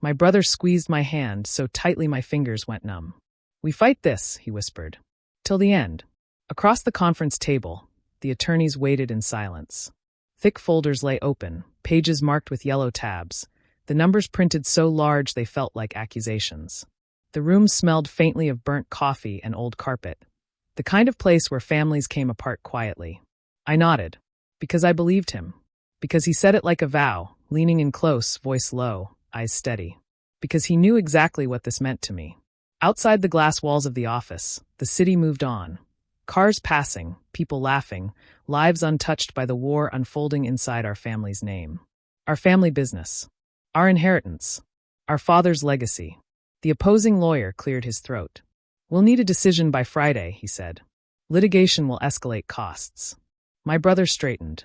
My brother squeezed my hand so tightly my fingers went numb. "We fight this," he whispered. "Till the end." Across the conference table, the attorneys waited in silence. Thick folders lay open, pages marked with yellow tabs, the numbers printed so large they felt like accusations. The room smelled faintly of burnt coffee and old carpet, the kind of place where families came apart quietly. I nodded, because I believed him, because he said it like a vow, leaning in close, voice low, eyes steady, because he knew exactly what this meant to me. Outside the glass walls of the office, the city moved on. Cars passing, people laughing, lives untouched by the war unfolding inside our family's name. Our family business. Our inheritance. Our father's legacy. The opposing lawyer cleared his throat. "We'll need a decision by Friday," he said. "Litigation will escalate costs." My brother straightened.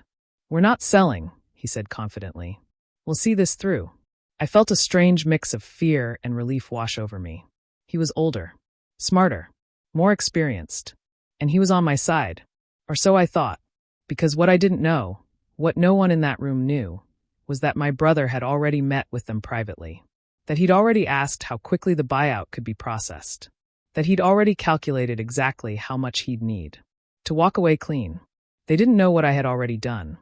"We're not selling," he said confidently. "We'll see this through." I felt a strange mix of fear and relief wash over me. He was older, smarter, more experienced. And he was on my side. Or so I thought. Because what I didn't know, what no one in that room knew, was that my brother had already met with them privately. That he'd already asked how quickly the buyout could be processed. That he'd already calculated exactly how much he'd need to walk away clean. They didn't know what I had already done.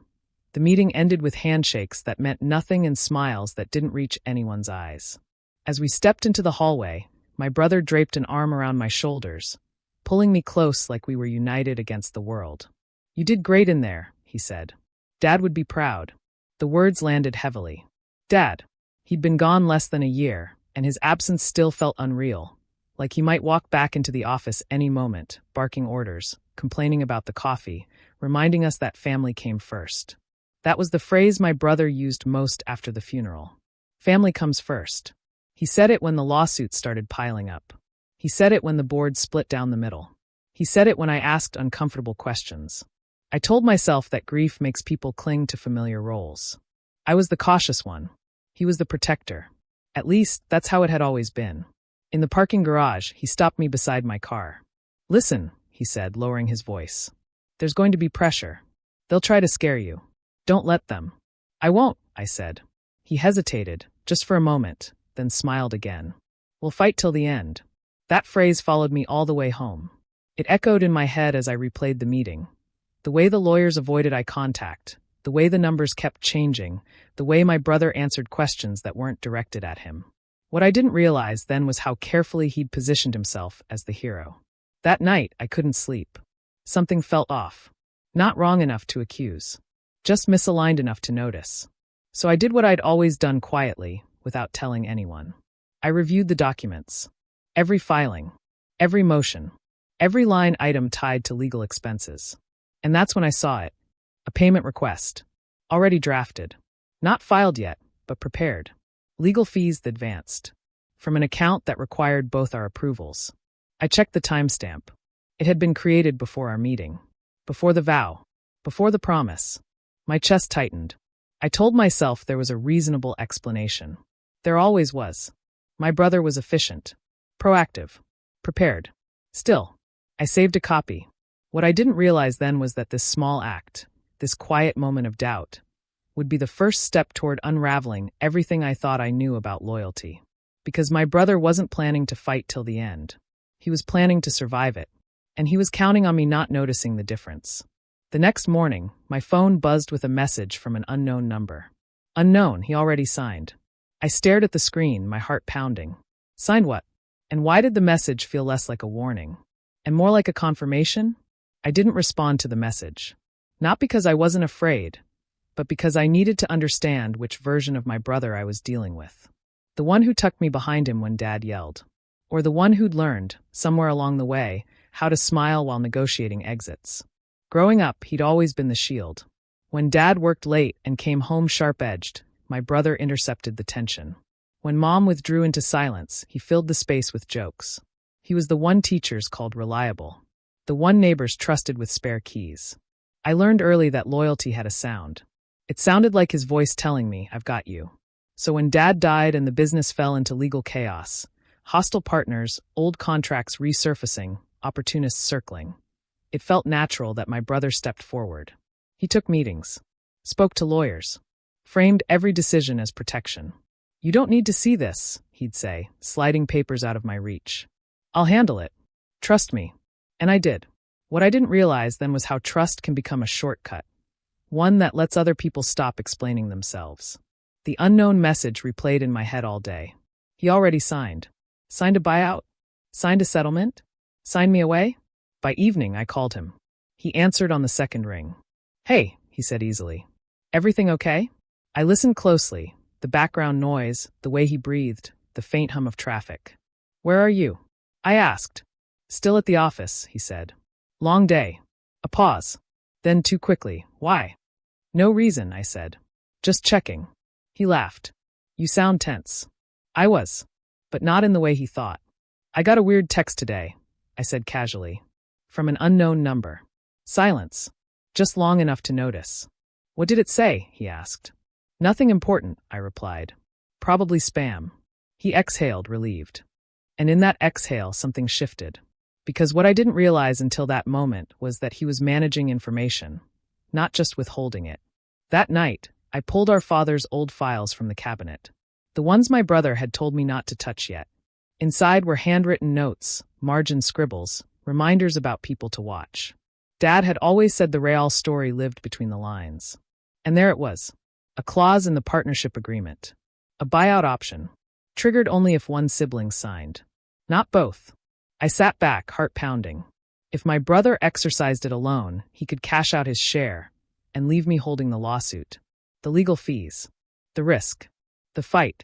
The meeting ended with handshakes that meant nothing and smiles that didn't reach anyone's eyes. As we stepped into the hallway, my brother draped an arm around my shoulders, pulling me close like we were united against the world. "You did great in there," he said. "Dad would be proud." The words landed heavily. Dad. He'd been gone less than a year, and his absence still felt unreal, like he might walk back into the office any moment, barking orders, complaining about the coffee, reminding us that family came first. That was the phrase my brother used most after the funeral. Family comes first. He said it when the lawsuits started piling up. He said it when the board split down the middle. He said it when I asked uncomfortable questions. I told myself that grief makes people cling to familiar roles. I was the cautious one. He was the protector. At least, that's how it had always been. In the parking garage, he stopped me beside my car. "Listen," he said, lowering his voice. "There's going to be pressure. They'll try to scare you. Don't let them." "I won't," I said. He hesitated, just for a moment, then smiled again. "We'll fight till the end." That phrase followed me all the way home. It echoed in my head as I replayed the meeting. The way the lawyers avoided eye contact, the way the numbers kept changing, the way my brother answered questions that weren't directed at him. What I didn't realize then was how carefully he'd positioned himself as the hero. That night, I couldn't sleep. Something felt off. Not wrong enough to accuse. Just misaligned enough to notice. So I did what I'd always done quietly, without telling anyone. I reviewed the documents. Every filing. Every motion. Every line item tied to legal expenses. And that's when I saw it. A payment request. Already drafted. Not filed yet, but prepared. Legal fees advanced. From an account that required both our approvals. I checked the timestamp. It had been created before our meeting. Before the vow. Before the promise. My chest tightened. I told myself there was a reasonable explanation. There always was. My brother was efficient. Proactive. Prepared. Still, I saved a copy. What I didn't realize then was that this small act, this quiet moment of doubt, would be the first step toward unraveling everything I thought I knew about loyalty. Because my brother wasn't planning to fight till the end. He was planning to survive it. And he was counting on me not noticing the difference. The next morning, my phone buzzed with a message from an unknown number. Unknown, he already signed. I stared at the screen, my heart pounding. Signed what? And why did the message feel less like a warning? And more like a confirmation? I didn't respond to the message. Not because I wasn't afraid, but because I needed to understand which version of my brother I was dealing with. The one who tucked me behind him when Dad yelled. Or the one who'd learned, somewhere along the way, how to smile while negotiating exits. Growing up, he'd always been the shield. When Dad worked late and came home sharp-edged, my brother intercepted the tension. When Mom withdrew into silence, he filled the space with jokes. He was the one teachers called reliable. The one neighbors trusted with spare keys. I learned early that loyalty had a sound. It sounded like his voice telling me, "I've got you." So when Dad died and the business fell into legal chaos, hostile partners, old contracts resurfacing, opportunists circling, it felt natural that my brother stepped forward. He took meetings, spoke to lawyers, framed every decision as protection. You don't need to see this, he'd say, sliding papers out of my reach. I'll handle it. Trust me. And I did. What I didn't realize then was how trust can become a shortcut, one that lets other people stop explaining themselves. The unknown message replayed in my head all day. He already signed. Signed a buyout? Signed a settlement? Signed me away? By evening, I called him. He answered on the second ring. Hey, he said easily. Everything okay? I listened closely, the background noise, the way he breathed, the faint hum of traffic. Where are you? I asked. Still at the office, he said. Long day. A pause. Then too quickly, why? No reason, I said. Just checking. He laughed. You sound tense. I was. But not in the way he thought. I got a weird text today, I said casually. From an unknown number. Silence. Just long enough to notice. What did it say? He asked. Nothing important, I replied. Probably spam. He exhaled, relieved. And in that exhale, something shifted. Because what I didn't realize until that moment was that he was managing information, not just withholding it. That night, I pulled our father's old files from the cabinet. The ones my brother had told me not to touch yet. Inside were handwritten notes, margin scribbles, reminders about people to watch. Dad had always said the Real story lived between the lines. And there it was. A clause in the partnership agreement. A buyout option. Triggered only if one sibling signed. Not both. I sat back, heart pounding. If my brother exercised it alone, he could cash out his share and leave me holding the lawsuit. The legal fees. The risk. The fight.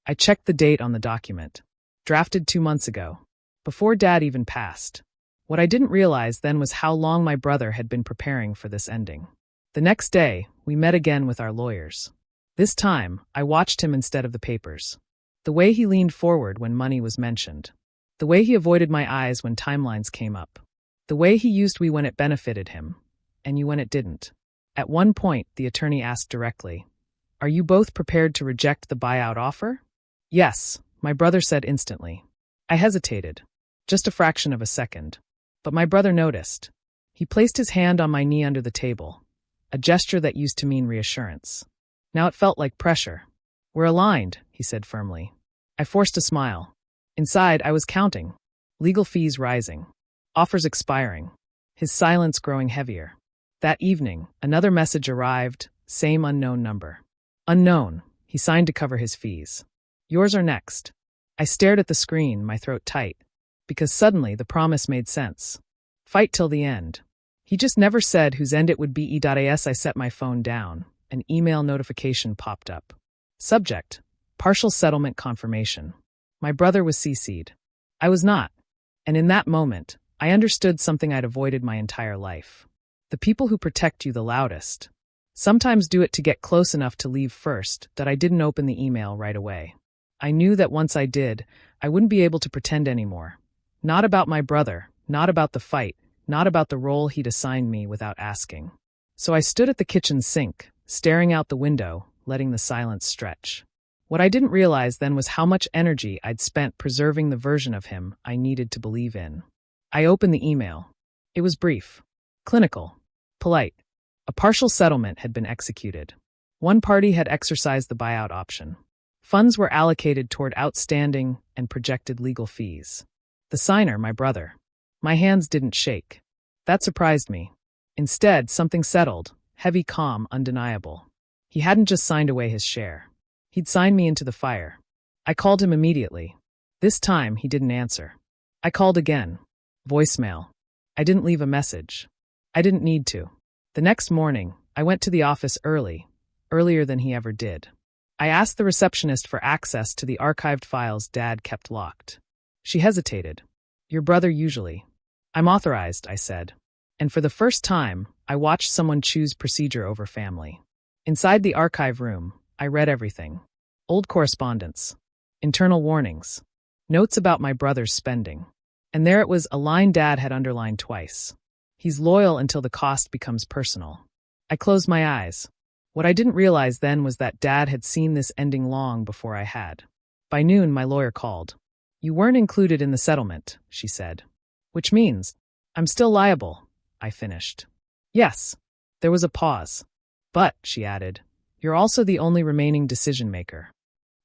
I checked the date on the document. Drafted 2 months ago. Before Dad even passed. What I didn't realize then was how long my brother had been preparing for this ending. The next day, we met again with our lawyers. This time, I watched him instead of the papers. The way he leaned forward when money was mentioned. The way he avoided my eyes when timelines came up. The way he used we when it benefited him, and you when it didn't. At one point, the attorney asked directly, Are you both prepared to reject the buyout offer? Yes, my brother said instantly. I hesitated. Just a fraction of a second. But my brother noticed. He placed his hand on my knee under the table, a gesture that used to mean reassurance. Now it felt like pressure. We're aligned, he said firmly. I forced a smile. Inside, I was counting. Legal fees rising. Offers expiring. His silence growing heavier. That evening, another message arrived, same unknown number. Unknown, he signed to cover his fees. Yours are next. I stared at the screen, my throat tight. Because suddenly the promise made sense. Fight till the end. He just never said whose end it would be. I set my phone down. An email notification popped up. Subject: partial settlement confirmation. My brother was CC'd. I was not. And in that moment, I understood something I'd avoided my entire life. The people who protect you the loudest sometimes do it to get close enough to leave first that I didn't open the email right away. I knew that once I did, I wouldn't be able to pretend anymore. Not about my brother, not about the fight, not about the role he'd assigned me without asking. So I stood at the kitchen sink, staring out the window, letting the silence stretch. What I didn't realize then was how much energy I'd spent preserving the version of him I needed to believe in. I opened the email. It was brief, clinical, polite. A partial settlement had been executed. One party had exercised the buyout option. Funds were allocated toward outstanding and projected legal fees. The signer, my brother. My hands didn't shake. That surprised me. Instead, something settled, heavy calm, undeniable. He hadn't just signed away his share. He'd signed me into the fire. I called him immediately. This time, he didn't answer. I called again. Voicemail. I didn't leave a message. I didn't need to. The next morning, I went to the office early, earlier than he ever did. I asked the receptionist for access to the archived files Dad kept locked. She hesitated. Your brother usually. I'm authorized, I said. And for the first time, I watched someone choose procedure over family. Inside the archive room, I read everything. Old correspondence. Internal warnings. Notes about my brother's spending. And there it was, a line Dad had underlined twice. He's loyal until the cost becomes personal. I closed my eyes. What I didn't realize then was that Dad had seen this ending long before I had. By noon, my lawyer called. You weren't included in the settlement, she said. Which means, I'm still liable, I finished. Yes. There was a pause. But, she added, you're also the only remaining decision maker.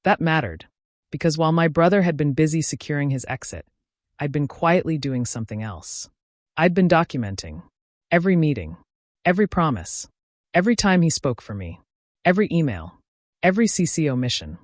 That mattered, because while my brother had been busy securing his exit, I'd been quietly doing something else. I'd been documenting every meeting, every promise, every time he spoke for me, every email, every CC omission,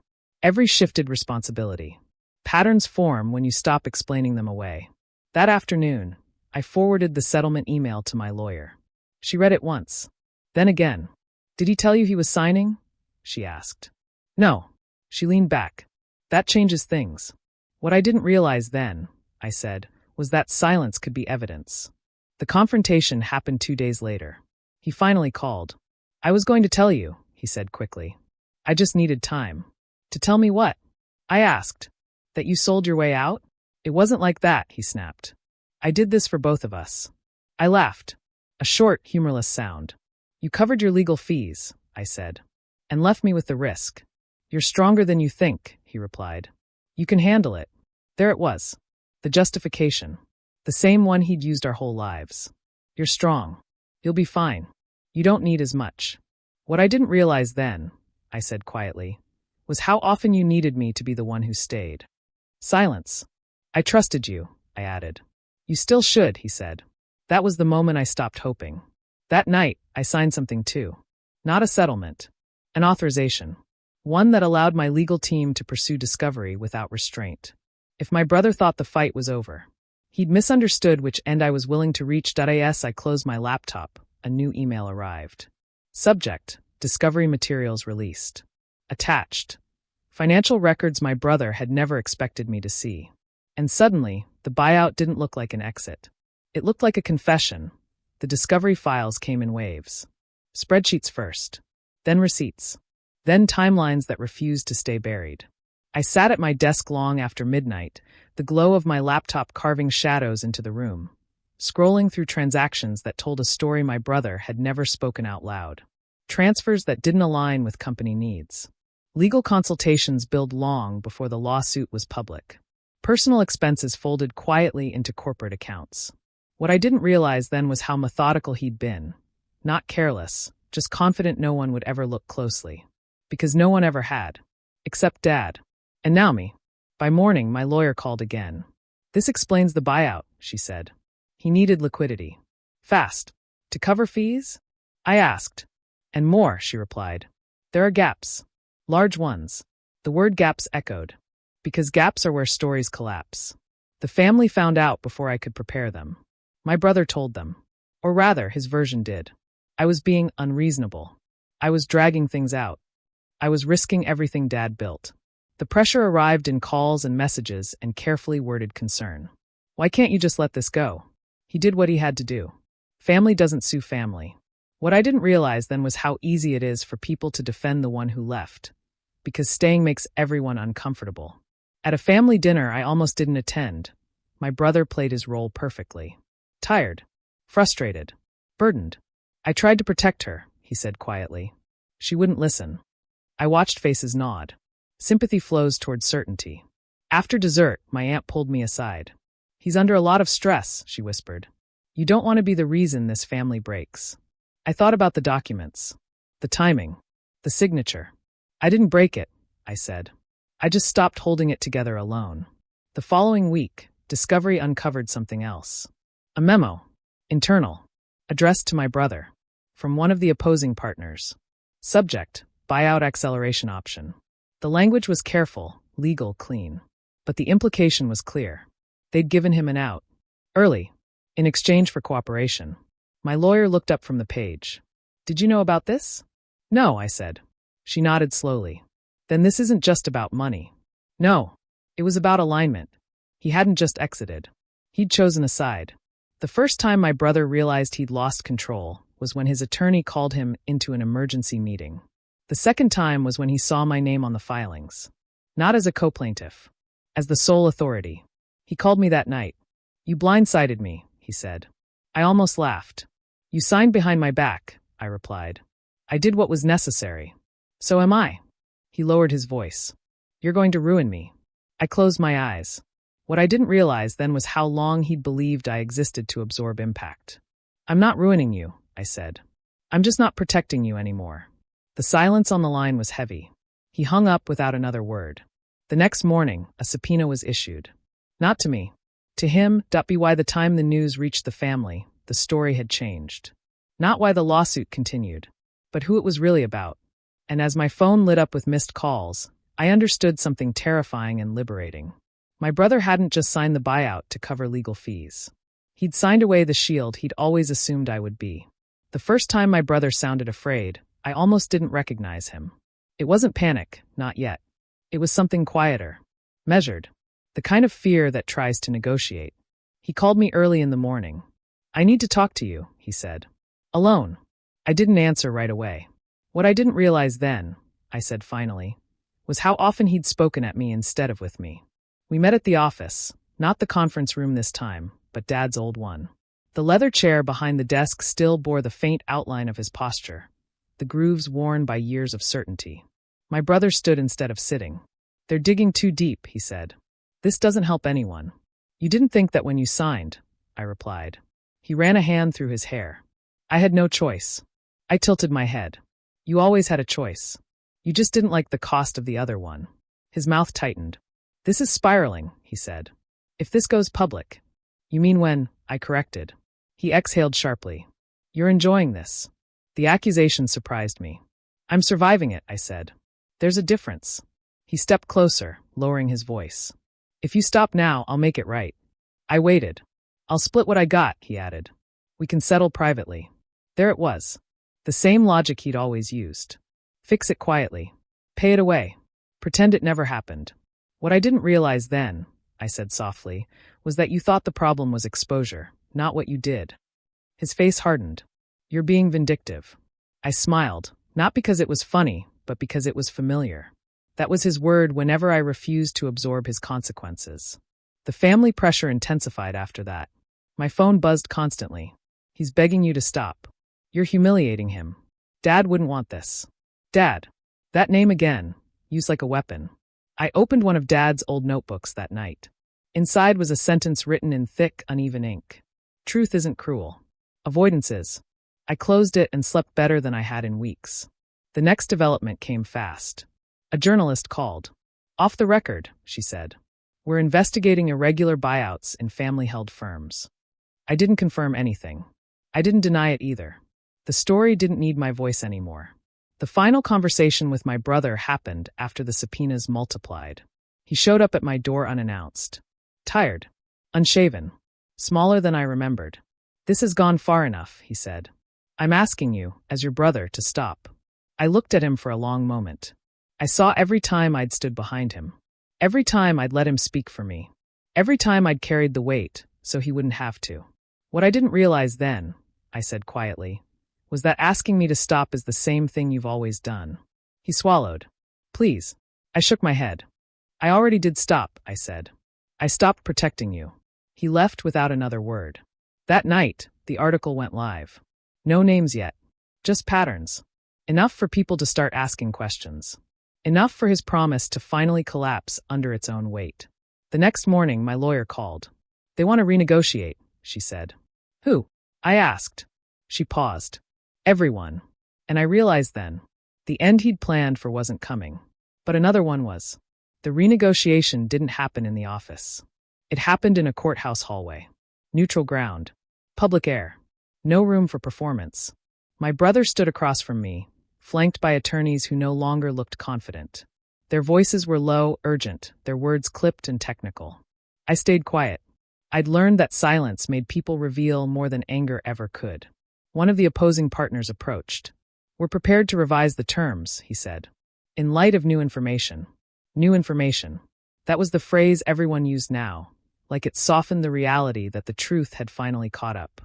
every shifted responsibility. Patterns form when you stop explaining them away. That afternoon, I forwarded the settlement email to my lawyer. She read it once, then again. "Did he tell you he was signing?" she asked. "No." She leaned back. "That changes things." "What I didn't realize then," I said, "was that silence could be evidence." The confrontation happened 2 days later. He finally called. "I was going to tell you," he said quickly. "I just needed time." "To tell me what?" I asked. "That you sold your way out?" "It wasn't like that," he snapped. "I did this for both of us." I laughed. A short, humorless sound. "You covered your legal fees," I said, "and left me with the risk." "You're stronger than you think," he replied. "You can handle it." There it was. The justification. The same one he'd used our whole lives. "You're strong. You'll be fine. You don't need as much." "What I didn't realize then," I said quietly, "was how often you needed me to be the one who stayed." Silence. "I trusted you," I added. "You still should," he said. That was the moment I stopped hoping. That night, I signed something too. Not a settlement. An authorization. One that allowed my legal team to pursue discovery without restraint. If my brother thought the fight was over, he'd misunderstood which end I was willing to reach. As I closed my laptop, a new email arrived. Subject: Discovery materials released. Attached: financial records my brother had never expected me to see. And suddenly, the buyout didn't look like an exit. It looked like a confession. The discovery files came in waves. Spreadsheets first, then receipts, then timelines that refused to stay buried. I sat at my desk long after midnight, the glow of my laptop carving shadows into the room, scrolling through transactions that told a story my brother had never spoken out loud. Transfers that didn't align with company needs. Legal consultations billed long before the lawsuit was public. Personal expenses folded quietly into corporate accounts. What I didn't realize then was how methodical he'd been. Not careless, just confident no one would ever look closely. Because no one ever had. Except Dad. And now me. By morning, my lawyer called again. "This explains the buyout," she said. "He needed liquidity. Fast. To cover fees?" I asked. "And more," she replied. "There are gaps. Large ones." The word gaps echoed. Because gaps are where stories collapse. The family found out before I could prepare them. My brother told them. Or rather, his version did. I was being unreasonable. I was dragging things out. I was risking everything Dad built. The pressure arrived in calls and messages and carefully worded concern. "Why can't you just let this go?" He did what he had to do. Family doesn't sue family. What I didn't realize then was how easy it is for people to defend the one who left. Because staying makes everyone uncomfortable. At a family dinner I almost didn't attend. My brother played his role perfectly. Tired. Frustrated. Burdened. "I tried to protect her," he said quietly. She wouldn't listen. I watched faces nod. Sympathy flows toward certainty. After dessert, my aunt pulled me aside. "He's under a lot of stress," she whispered. "You don't want to be the reason this family breaks." I thought about the documents. The timing. The signature. "I didn't break it," I said. "I just stopped holding it together alone." The following week, discovery uncovered something else. A memo. Internal. Addressed to my brother. From one of the opposing partners. Subject: Buyout acceleration option. The language was careful, legal, clean. But the implication was clear. They'd given him an out. Early. In exchange for cooperation. My lawyer looked up from the page. "Did you know about this?" "No," I said. She nodded slowly. "Then this isn't just about money." "No. It was about alignment. He hadn't just exited. He'd chosen a side. The first time my brother realized he'd lost control was when his attorney called him into an emergency meeting. The second time was when he saw my name on the filings. Not as a co-plaintiff. As the sole authority. He called me that night. "You blindsided me," he said. I almost laughed. "You signed behind my back," I replied. "I did what was necessary. So am I." He lowered his voice. "You're going to ruin me." I closed my eyes. What I didn't realize then was how long he'd believed I existed to absorb impact. "I'm not ruining you," I said. "I'm just not protecting you anymore." The silence on the line was heavy. He hung up without another word. The next morning, a subpoena was issued. Not to me. To him. By the time the news reached the family, the story had changed. Not why the lawsuit continued, but who it was really about. And as my phone lit up with missed calls, I understood something terrifying and liberating. My brother hadn't just signed the buyout to cover legal fees. He'd signed away the shield he'd always assumed I would be. The first time my brother sounded afraid, I almost didn't recognize him. It wasn't panic, not yet. It was something quieter, measured, the kind of fear that tries to negotiate. He called me early in the morning. "I need to talk to you," he said. "Alone." I didn't answer right away. What I didn't realize then, I said finally, was how often he'd spoken at me instead of with me. We met at the office, not the conference room this time, but Dad's old one. The leather chair behind the desk still bore the faint outline of his posture, the grooves worn by years of certainty. My brother stood instead of sitting. "They're digging too deep," he said. "This doesn't help anyone." "You didn't think that when you signed," I replied. He ran a hand through his hair. "I had no choice." I tilted my head. "You always had a choice. You just didn't like the cost of the other one." His mouth tightened. "This is spiraling," he said. "If this goes public." "You mean when?" I corrected. He exhaled sharply. "You're enjoying this." The accusation surprised me. "I'm surviving it," I said. "There's a difference." He stepped closer, lowering his voice. "If you stop now, I'll make it right." I waited. "I'll split what I got," he added. "We can settle privately." There it was. The same logic he'd always used. Fix it quietly. Pay it away. Pretend it never happened. "What I didn't realize then," I said softly, "was that you thought the problem was exposure, not what you did." His face hardened. "You're being vindictive." I smiled, not because it was funny, but because it was familiar. That was his word whenever I refused to absorb his consequences. The family pressure intensified after that. My phone buzzed constantly. "He's begging you to stop. You're humiliating him. Dad wouldn't want this." Dad. That name again, used like a weapon. I opened one of Dad's old notebooks that night. Inside was a sentence written in thick, uneven ink. "Truth isn't cruel. Avoidance is." I closed it and slept better than I had in weeks. The next development came fast. A journalist called. "Off the record," she said. "We're investigating irregular buyouts in family-held firms." I didn't confirm anything. I didn't deny it either. The story didn't need my voice anymore. The final conversation with my brother happened after the subpoenas multiplied. He showed up at my door unannounced. Tired. Unshaven. Smaller than I remembered. "This has gone far enough," he said. "I'm asking you, as your brother, to stop." I looked at him for a long moment. I saw every time I'd stood behind him. Every time I'd let him speak for me. Every time I'd carried the weight, so he wouldn't have to. "What I didn't realize then," I said quietly, "was that asking me to stop is the same thing you've always done." He swallowed. "Please." I shook my head. "I already did stop," I said. "I stopped protecting you." He left without another word. That night, the article went live. No names yet. Just patterns. Enough for people to start asking questions. Enough for his promise to finally collapse under its own weight. The next morning, my lawyer called. "They want to renegotiate," she said. "Who?" I asked. She paused. "Everyone." And I realized then, the end he'd planned for wasn't coming. But another one was. The renegotiation didn't happen in the office. It happened in a courthouse hallway. Neutral ground. Public air. No room for performance. My brother stood across from me, flanked by attorneys who no longer looked confident. Their voices were low, urgent, their words clipped and technical. I stayed quiet. I'd learned that silence made people reveal more than anger ever could. One of the opposing partners approached. "We're prepared to revise the terms," he said. "In light of new information." New information. That was the phrase everyone used now, like it softened the reality that the truth had finally caught up.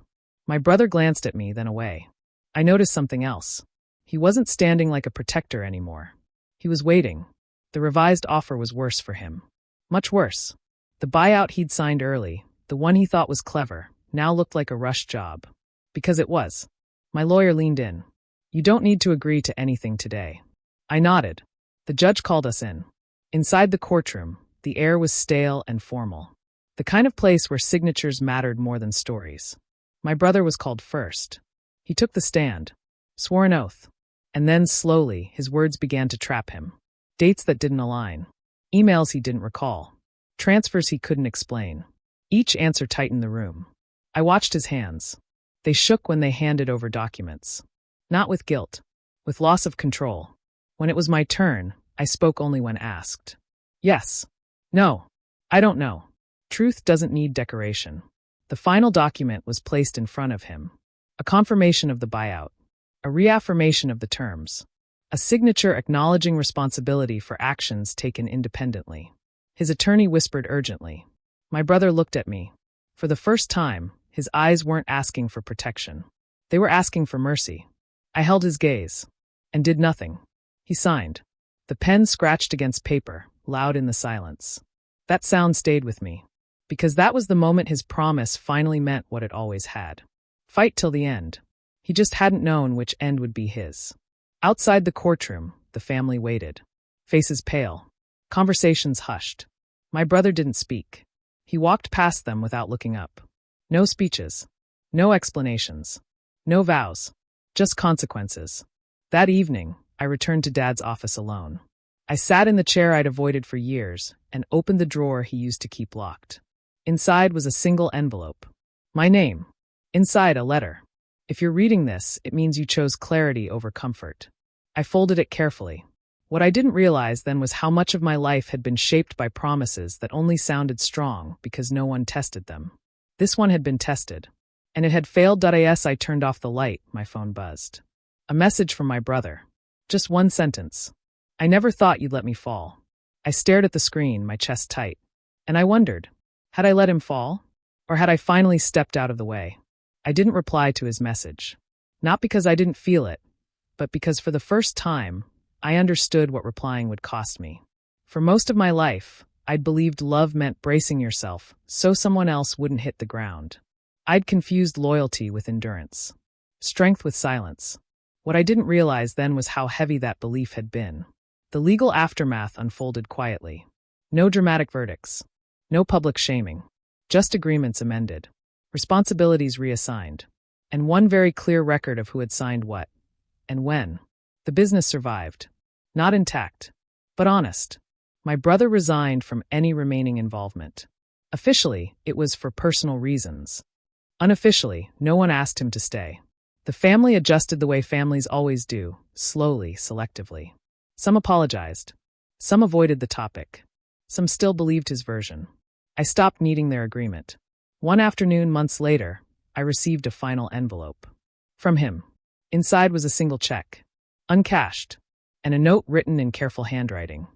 My brother glanced at me, then away. I noticed something else. He wasn't standing like a protector anymore. He was waiting. The revised offer was worse for him. Much worse. The buyout he'd signed early, the one he thought was clever, now looked like a rush job. Because it was. My lawyer leaned in. "You don't need to agree to anything today." I nodded. The judge called us in. Inside the courtroom, the air was stale and formal. The kind of place where signatures mattered more than stories. My brother was called first. He took the stand, swore an oath, and then slowly his words began to trap him. Dates that didn't align. Emails he didn't recall. Transfers he couldn't explain. Each answer tightened the room. I watched his hands. They shook when they handed over documents. Not with guilt, with loss of control. When it was my turn, I spoke only when asked. Yes. No. I don't know. Truth doesn't need decoration. The final document was placed in front of him. A confirmation of the buyout. A reaffirmation of the terms. A signature acknowledging responsibility for actions taken independently. His attorney whispered urgently. My brother looked at me. For the first time, his eyes weren't asking for protection. They were asking for mercy. I held his gaze. And did nothing. He signed. The pen scratched against paper, loud in the silence. That sound stayed with me. Because that was the moment his promise finally meant what it always had. Fight till the end. He just hadn't known which end would be his. Outside the courtroom, the family waited. Faces pale. Conversations hushed. My brother didn't speak. He walked past them without looking up. No speeches. No explanations. No vows. Just consequences. That evening, I returned to Dad's office alone. I sat in the chair I'd avoided for years and opened the drawer he used to keep locked. Inside was a single envelope. My name. Inside, a letter. If you're reading this, it means you chose clarity over comfort. I folded it carefully. What I didn't realize then was how much of my life had been shaped by promises that only sounded strong because no one tested them. This one had been tested. And it had failed. As I turned off the light, my phone buzzed. A message from my brother. Just one sentence. I never thought you'd let me fall. I stared at the screen, my chest tight. And I wondered, had I let him fall? Or had I finally stepped out of the way? I didn't reply to his message. Not because I didn't feel it, but because for the first time, I understood what replying would cost me. For most of my life, I'd believed love meant bracing yourself so someone else wouldn't hit the ground. I'd confused loyalty with endurance. Strength with silence. What I didn't realize then was how heavy that belief had been. The legal aftermath unfolded quietly. No dramatic verdicts. No public shaming. Just agreements amended. Responsibilities reassigned. And one very clear record of who had signed what. And when. The business survived. Not intact. But honest. My brother resigned from any remaining involvement. Officially, it was for personal reasons. Unofficially, no one asked him to stay. The family adjusted the way families always do, slowly, selectively. Some apologized. Some avoided the topic. Some still believed his version. I stopped needing their agreement. One afternoon, months later, I received a final envelope. From him. Inside was a single check. Uncashed. And a note written in careful handwriting.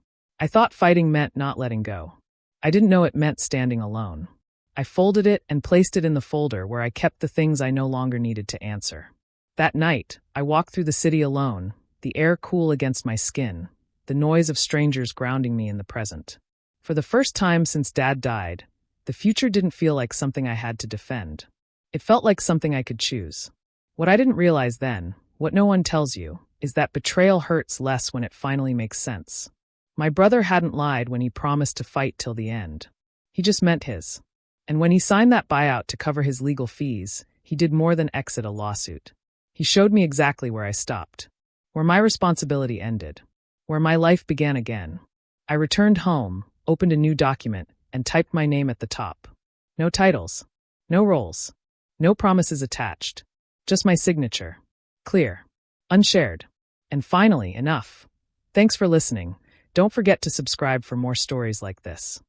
I thought fighting meant not letting go. I didn't know it meant standing alone. I folded it and placed it in the folder where I kept the things I no longer needed to answer. That night, I walked through the city alone, the air cool against my skin, the noise of strangers grounding me in the present. For the first time since Dad died, the future didn't feel like something I had to defend. It felt like something I could choose. What I didn't realize then, what no one tells you, is that betrayal hurts less when it finally makes sense. My brother hadn't lied when he promised to fight till the end. He just meant his. And when he signed that buyout to cover his legal fees, he did more than exit a lawsuit. He showed me exactly where I stopped. Where my responsibility ended. Where my life began again. I returned home, opened a new document, and typed my name at the top. No titles. No roles. No promises attached. Just my signature. Clear. Unshared. And finally, enough. Thanks for listening. Don't forget to subscribe for more stories like this.